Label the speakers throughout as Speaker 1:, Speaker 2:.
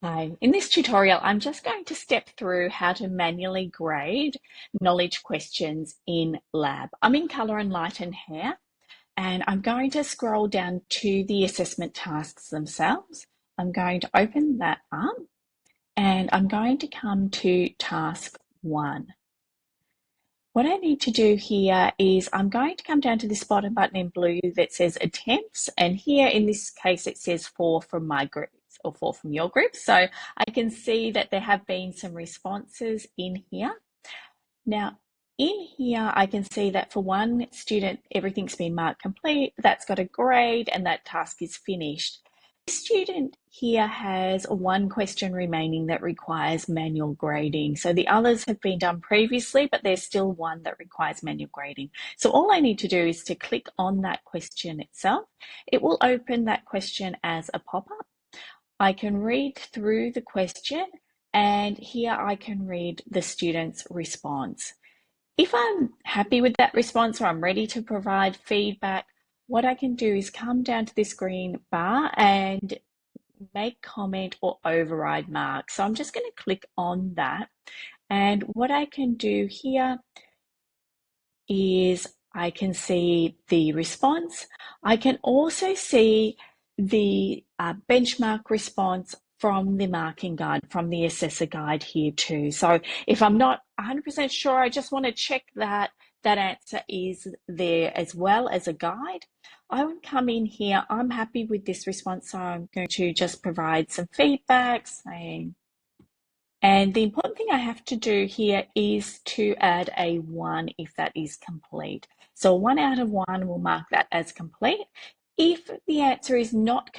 Speaker 1: Hi, in this tutorial, I'm just going to step through how to manually grade knowledge questions in Lab. I'm in Colour and Light and Hair, and I'm going to scroll down to the assessment tasks themselves. I'm going to open that up, and I'm going to come to task 1. What I need to do here is I'm going to come down to this bottom button in blue that says attempts, and here in this case it says 4 from my group or 4 from your group. So I can see that there have been some responses in here. Now in here I can see that for one student everything's been marked complete, that's got a grade, and that task is finished. This student here has one question remaining that requires manual grading. So the others have been done previously, but there's still one that requires manual grading. So all I need to do is to click on that question itself. It will open that question as a pop-up. I can read through the question, and here I can read the student's response. If I'm happy with that response or I'm ready to provide feedback, what I can do is come down to this green bar and make comment or override mark. So I'm just going to click on that. And what I can do here is I can see the response. I can also see the benchmark response from the marking guide, from the assessor guide here too. So if I'm not 100% sure, I just want to check that that answer is there as well as a guide. I would come in here, I'm happy with this response, so I'm going to just provide some feedback saying, and the important thing I have to do here is to add a 1 if that is complete. So 1 out of 1 will mark that as complete. If the answer is not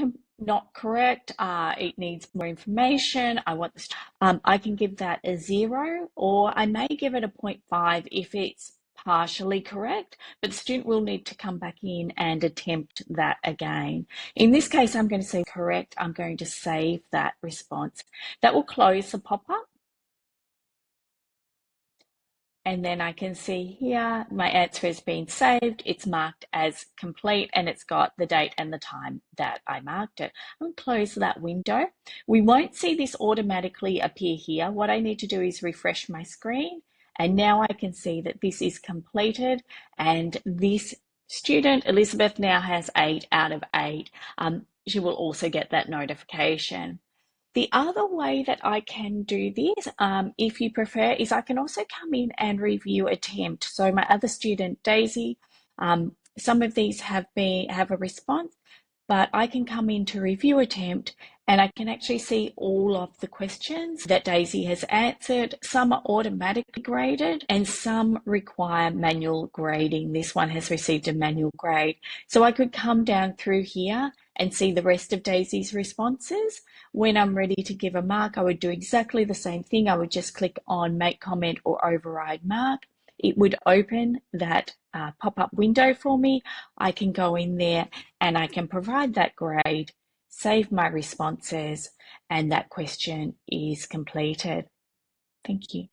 Speaker 1: correct, it needs more information, I can give that a 0, or I may give it a 0.5 if it's partially correct, but the student will need to come back in and attempt that again. In this case, I'm going to say correct. I'm going to save that response. That will close the pop-up. And then I can see here, my answer has been saved. It's marked as complete, and it's got the date and the time that I marked it. I'm going to close that window. We won't see this automatically appear here. What I need to do is refresh my screen. And now I can see that this is completed, and this student, Elizabeth, now has 8 out of 8. She will also get that notification. The other way that I can do this, if you prefer, is I can also come in and review attempt. So my other student, Daisy, some of these have a response, but I can come in to review attempt, and I can actually see all of the questions that Daisy has answered. Some are automatically graded and some require manual grading. This one has received a manual grade. So I could come down through here and see the rest of Daisy's responses. When I'm ready to give a mark, I would do exactly the same thing. I would just click on make comment or override mark. It would open that pop-up window for me. I can go in there and I can provide that grade, save my responses, and that question is completed. Thank you.